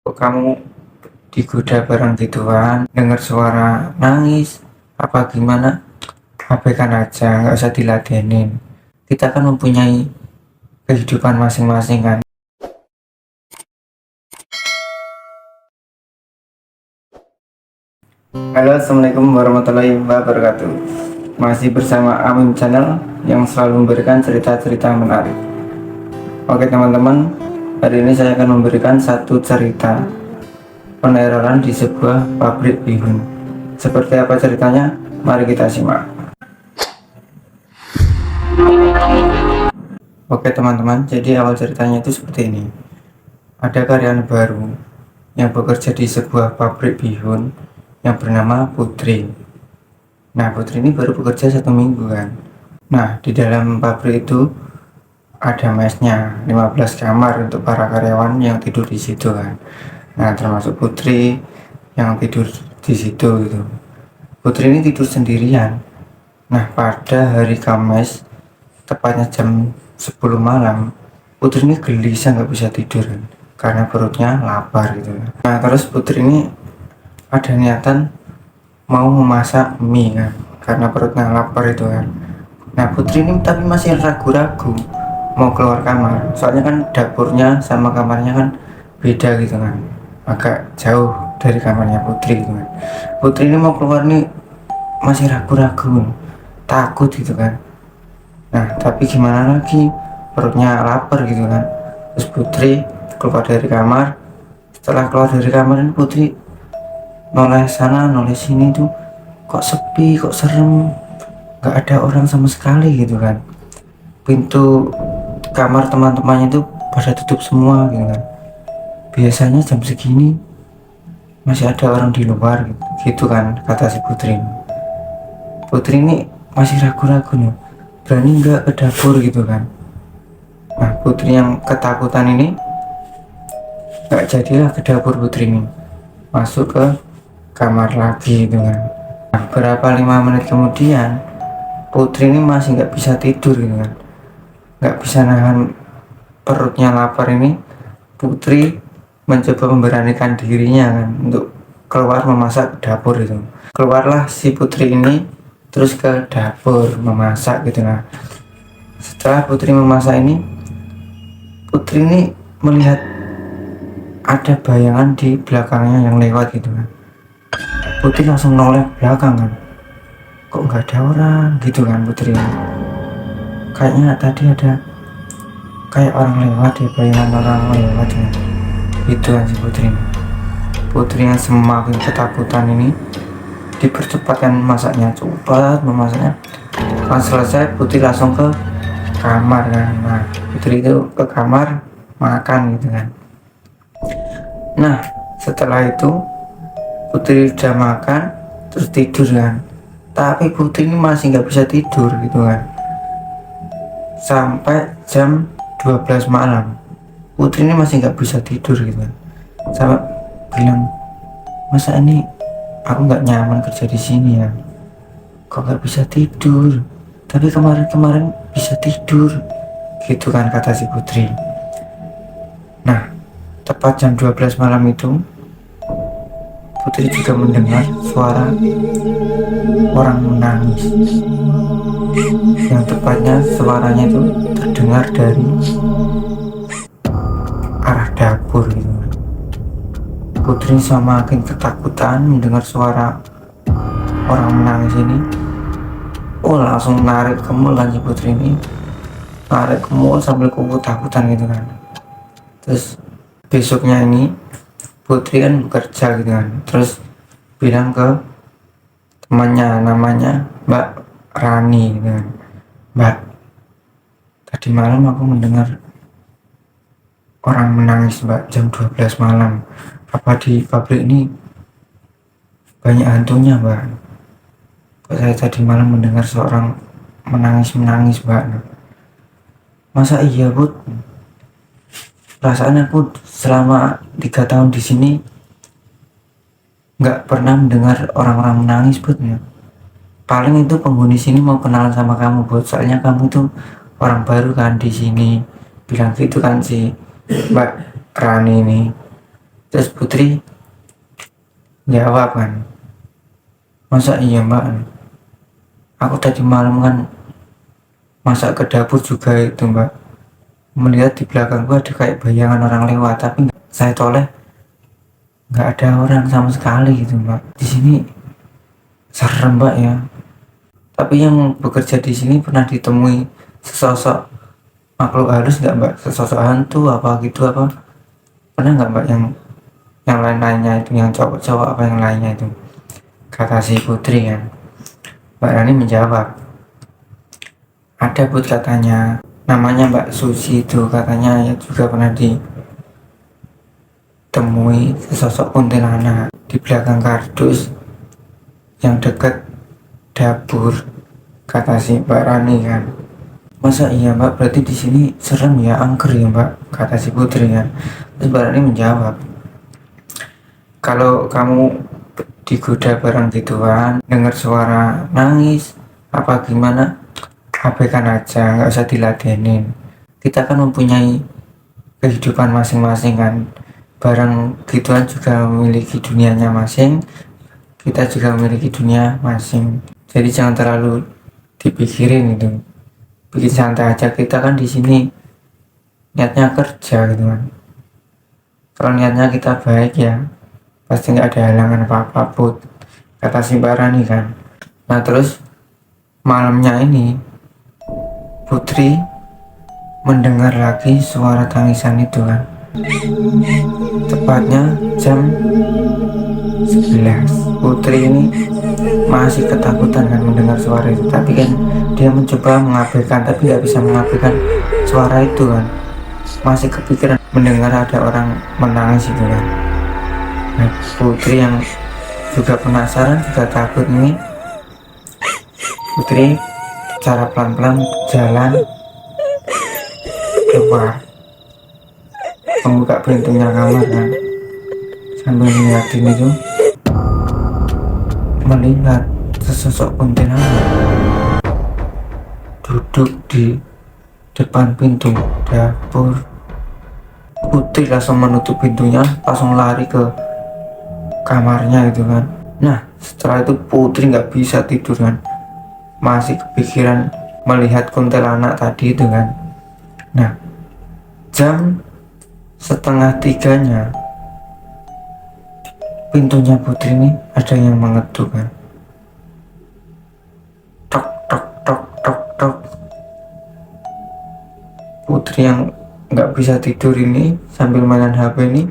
Kok kamu digoda bareng gituan, dengar suara nangis, apa gimana? Abaikan aja, nggak usah diladenin. Kita kan mempunyai kehidupan masing-masing kan. Halo, assalamualaikum warahmatullahi wabarakatuh. Masih bersama Amin Channel yang selalu memberikan cerita-cerita menarik. Oke teman-teman, hari ini saya akan memberikan satu cerita peneroran di sebuah pabrik bihun. Seperti apa ceritanya? Mari kita simak. Oke teman-teman, jadi awal ceritanya itu seperti ini. Ada karyawan baru yang bekerja di sebuah pabrik bihun yang bernama Putri. Nah, Putri ini baru bekerja 1 minggu kan. Nah, di dalam pabrik itu ada mesnya, 15 kamar untuk para karyawan yang tidur di situ kan. Nah, termasuk Putri yang tidur di situ gitu. Putri ini tidur sendirian. Nah, pada hari Kamis, tepatnya jam 10 malam, Putri ini gelisah nggak bisa tidur kan, karena perutnya lapar gitu. Nah, terus Putri ini ada niatan mau memasak mie kan, karena perutnya lapar itu kan. Nah, Putri ini tapi masih ragu-ragu mau keluar kamar, soalnya kan dapurnya sama kamarnya kan beda gitu kan, agak jauh dari kamarnya Putri gitu kan. Putri ini mau keluar nih masih ragu-ragu, takut gitu kan. Nah, tapi gimana lagi, perutnya lapar gitu kan. Terus Putri keluar dari kamar. Setelah keluar dari kamar ini Putri noleh sana noleh sini tuh, kok sepi, kok serem, nggak ada orang sama sekali gitu kan. Pintu kamar teman-temannya tuh pada tutup semua gitu kan. Biasanya jam segini masih ada orang di luar gitu kan, kata si Putri. Putri ini masih ragu-ragu nih, berani nggak ke dapur gitu kan. Nah, Putri yang ketakutan ini nggak jadilah ke dapur. Putri ini masuk ke kamar lagi gitu kan. Nah, berapa 5 menit kemudian Putri ini masih nggak bisa tidur gitu kan, nggak bisa nahan perutnya lapar ini. Putri mencoba memberanikan dirinya kan untuk keluar memasak ke dapur itu. Keluarlah si Putri ini terus ke dapur memasak gitu. Nah, setelah Putri memasak ini, Putri ini melihat ada bayangan di belakangnya yang lewat gitu kan. Putri langsung noleh belakang kan, kok nggak ada orang gitu kan. Putri kayaknya tadi ada kayak orang lewat ya, bayangan orang lewat ya, itu kan si Putri. Putri yang semakin ketakutan ini dipercepatkan masaknya, cepat memasaknya. Pas selesai Putri langsung ke kamar kan. Nah, Putri itu ke kamar makan gitu kan. Nah, setelah itu Putri udah makan terus tidur kan, tapi Putri ini masih nggak bisa tidur gitu kan. Sampai jam 12 malam Putri ini masih nggak bisa tidur gitu kan. Sampai bilang, masa ini aku nggak nyaman kerja di sini ya, kok nggak bisa tidur, tapi kemarin-kemarin bisa tidur gitu kan, kata si Putri. Nah, tepat jam 12 malam itu Putri juga mendengar suara orang menangis, yang tepatnya suaranya itu terdengar dari arah dapur gitu. Putri semakin ketakutan mendengar suara orang menangis ini. Oh, langsung narik kemul kan si Putri ini, narik kemul sambil ketakutan gitu kan. Terus besoknya ini Putri kan bekerja gitu kan, terus bilang ke temannya namanya Mbak Rani gitu kan, Mbak, tadi malam aku mendengar orang menangis Mbak, jam 12 malam. Apa di pabrik ini banyak hantunya Mbak? Kok saya tadi malam mendengar seorang menangis Mbak. Masa iya Bud? Perasaan aku selama 3 tahun di sini nggak pernah mendengar orang-orang menangis Bud ya. Paling itu penghuni sini mau kenalan sama kamu Bud, soalnya kamu tuh orang baru kan di sini, bilang gitu kan si Mbak Rani ini. Terus Putri jawab kan, masa iya mbak, aku tadi malam kan masak ke dapur juga itu mbak, melihat di belakangku ada kayak bayangan orang lewat, tapi saya toleh nggak ada orang sama sekali gitu mbak. Di sini serem mbak ya. Tapi yang bekerja di sini pernah ditemui sesosok makhluk halus nggak mbak? Sesosok hantu apa gitu apa? Pernah nggak mbak yang lain-lainnya itu, yang cowok-cowok apa yang lainnya itu? Kata si Putri kan. Mbak Rani menjawab, ada Put katanya. Namanya Mbak Susi itu katanya ya juga pernah ditemui sesosok kuntilanak di belakang kardus yang dekat dapur, kata si Mbak Rani kan. Masa iya mbak, berarti di sini serem ya, angker ya mbak, kata si Putri kan. Terus Mbak Rani menjawab, kalau kamu digoda barang gituan, dengar suara nangis apa gimana, abaikan aja, nggak usah diladenin. Kita kan mempunyai kehidupan masing-masing kan, barang gituan juga memiliki dunianya masing, kita juga memiliki dunia masing. Jadi jangan terlalu dipikirin itu, bikin santai aja. Kita kan di sini niatnya kerja gitu kan. Kalau niatnya kita baik ya pasti nggak ada halangan apa-apa Put, kata si Mbak Rani kan. Nah terus malamnya ini Putri mendengar lagi suara tangisan itu kan, tepatnya jam 11. Putri ini masih ketakutan kan mendengar suara itu, tapi kan dia mencoba mengabaikan, tapi nggak bisa mengabaikan suara itu kan, masih kepikiran mendengar ada orang menangis itu kan. Nah, Putri yang juga penasaran juga takut nih, Putri cara pelan-pelan jalan keluar, membuka pintunya kamar kan, sambil melihatin itu, melihat sesosok kuntilanak duduk di depan pintu dapur. Putri langsung menutup pintunya, langsung lari ke kamarnya gitu kan. Nah setelah itu Putri nggak bisa tidur kan, masih kepikiran melihat kuntilanak tadi itu kan. Nah jam 2:30 pintunya Putri ini ada yang mengetuk kan, tok tok tok tok tok. Putri yang nggak bisa tidur ini sambil mainan HP ini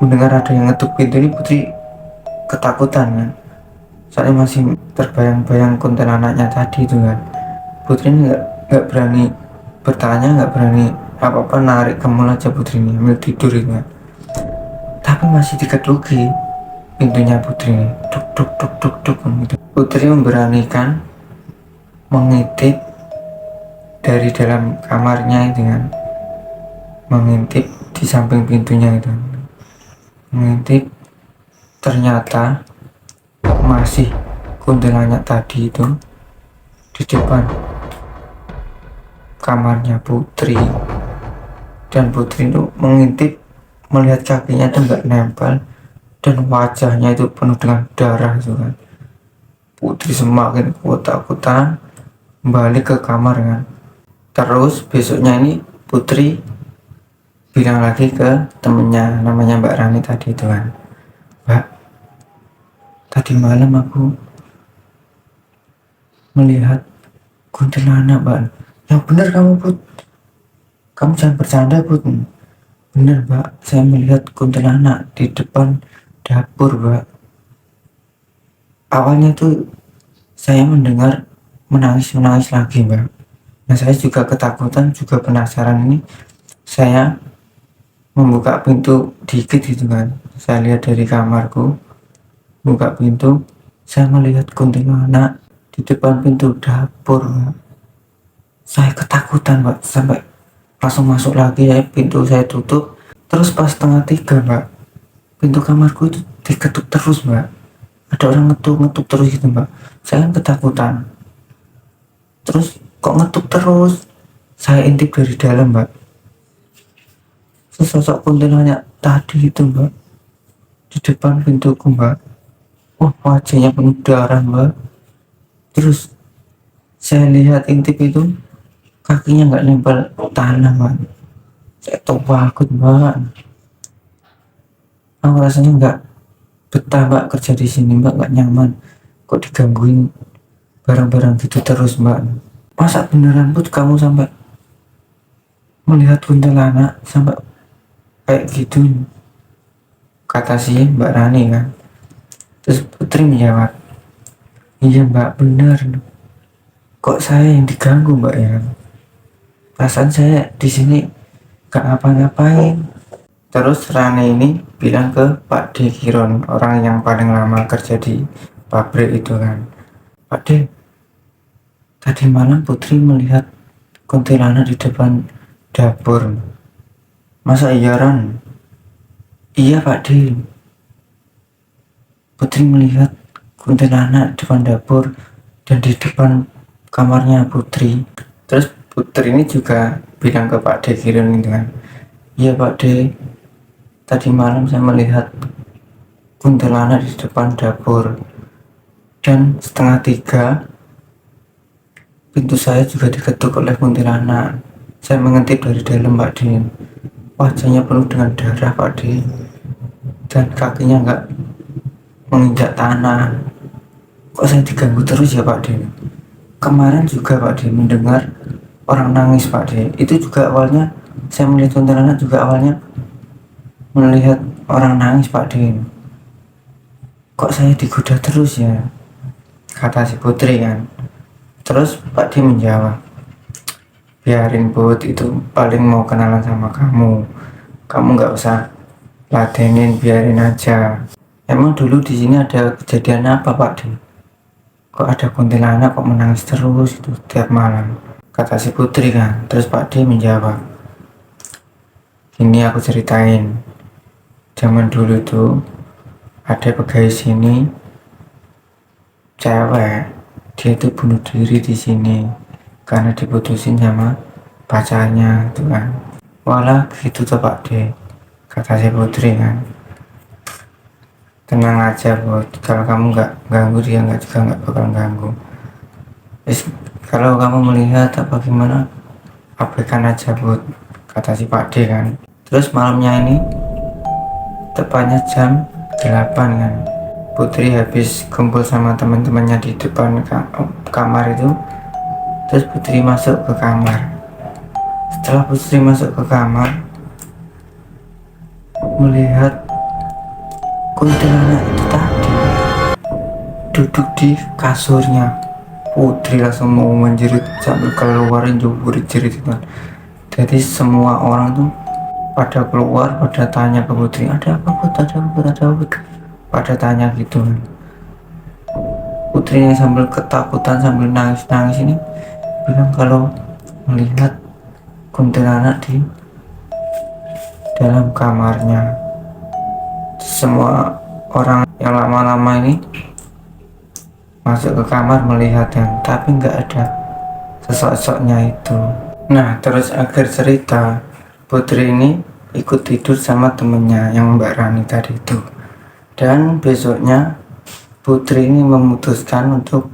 mendengar ada yang ngetuk pintu ini. Putri ketakutan kan, soalnya masih terbayang-bayang kuntilanaknya tadi itu kan. Putri ini nggak berani bertanya, nggak berani apa-apa, narik kemul aja Putri ini ambil tidur itu kan. Tapi masih diketuki pintunya Putri ini, tuk tuk tuk tuk tuk gitu. Putri memberanikan mengintip dari dalam kamarnya itu kan, mengintip di samping pintunya itu, mengintip. Ternyata masih kuntilanak tadi itu di depan kamarnya Putri, dan Putri itu mengintip, melihat kakinya itu nggak nempel dan wajahnya itu penuh dengan darah itu kan. Putri semakin ketakutan balik ke kamar kan. Terus besoknya ini Putri bilang lagi ke temennya namanya Mbak Rani tadi itu kan, Mbak, tadi malam aku melihat kuntilanak Mbak. Yang bener kamu Put, kamu jangan bercanda Put. Bener Mbak, saya melihat kuntilanak di depan dapur Mbak. Awalnya tuh saya mendengar menangis lagi Mbak. Nah saya juga ketakutan, juga penasaran ini, saya membuka pintu dikit gitu kan. Saya lihat dari kamarku, buka pintu, saya melihat kuntilanak di depan pintu dapur Mbak. Saya ketakutan Mbak, sampai langsung masuk lagi ya, pintu saya tutup. Terus pas 2:30 Mbak, pintu kamarku itu diketuk terus Mbak. Ada orang ngetuk terus gitu Mbak. Saya ketakutan, terus kok ngetuk terus. Saya intip dari dalam Mbak, sesosok kuntilanak tadi itu mbak, di depan pintuku mbak. Wajahnya penuh darah mbak. Terus saya lihat intip itu kakinya nggak nempel tanah mbak. Saya takut mbak. Aku rasanya nggak betah mbak kerja di sini mbak, nggak nyaman. Kok digangguin barang-barang gitu terus mbak. Masa beneran put kamu sampai melihat kuntilanak sampai kayak gitu, kata si Mbak Rani kan. Terus Putri menjawab, iya mbak bener, kok saya yang diganggu mbak ya, perasaan saya di sini gak apa-ngapain. Terus Rani ini bilang ke Pak D Kiron, orang yang paling lama kerja di pabrik itu kan, Pak D, tadi malam Putri melihat kuntilanak di depan dapur. Masa iya Ran? Iya Pak D, Putri melihat kuntilanak di depan dapur dan di depan kamarnya Putri. Terus Putri ini juga bilang ke Pak D Kiron gitu kan, iya Pak D, tadi malam saya melihat kuntilanak di depan dapur, dan 2:30 pintu saya juga diketuk oleh kuntilanak. Saya mengintip dari dalam Pak D, wajahnya penuh dengan darah Pak D, dan kakinya nggak menginjak tanah. Kok saya diganggu terus ya Pak D? Kemarin juga Pak D mendengar orang nangis Pak D. Itu juga awalnya saya melihat kuntilanak, juga awalnya melihat orang nangis Pak D. Kok saya digoda terus ya, kata si Putri kan. Terus Pak D menjawab, biarin Put, itu paling mau kenalan sama kamu nggak usah ladenin, biarin aja. Emang dulu di sini ada kejadian apa Pak D? Kok ada kuntilanak kok menangis terus itu tiap malam, kata si Putri kan. Terus Pak D menjawab, ini aku ceritain, zaman dulu tuh ada pegawai sini cewek, dia tuh bunuh diri di sini karena diputusin sama pacarnya tuh kan. Walah gitu tuh Pak D, kata si Putri kan. Tenang aja Bud, kalau kamu nggak ganggu dia nggak bakal ganggu. Kalau kamu melihat apa gimana, abaikan aja Bud, kata si Pak D kan. Terus malamnya ini tepatnya jam 8 kan, Putri habis kumpul sama teman-temannya di depan kamar itu. Terus Putri masuk ke kamar. Setelah Putri masuk ke kamar, melihat kuntilanak itu tadi duduk di kasurnya. Putri langsung mau menjerit sambil keluarin jubur jerit itu. Jadi semua orang tuh pada keluar, pada tanya ke Putri, ada apa Put, ada apa Put, ada apa Put, pada tanya gitu. Putrinya sambil ketakutan sambil nangis ini bilang kalau melihat kuntilanak di dalam kamarnya. Semua orang yang lama-lama ini masuk ke kamar melihat dan tapi nggak ada sosoknya itu. Nah terus akhir cerita, Putri ini ikut tidur sama temennya yang Mbak Rani tadi itu, dan besoknya Putri ini memutuskan untuk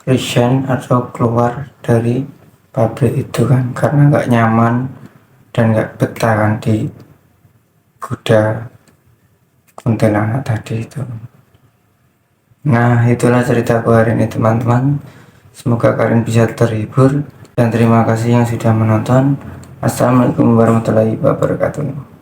resign atau keluar dari pabrik itu kan, karena nggak nyaman dan nggak betah kan di kuda kuntilanak tadi itu. Nah itulah ceritaku hari ini teman-teman, semoga kalian bisa terhibur dan terima kasih yang sudah menonton. Assalamualaikum warahmatullahi wabarakatuh.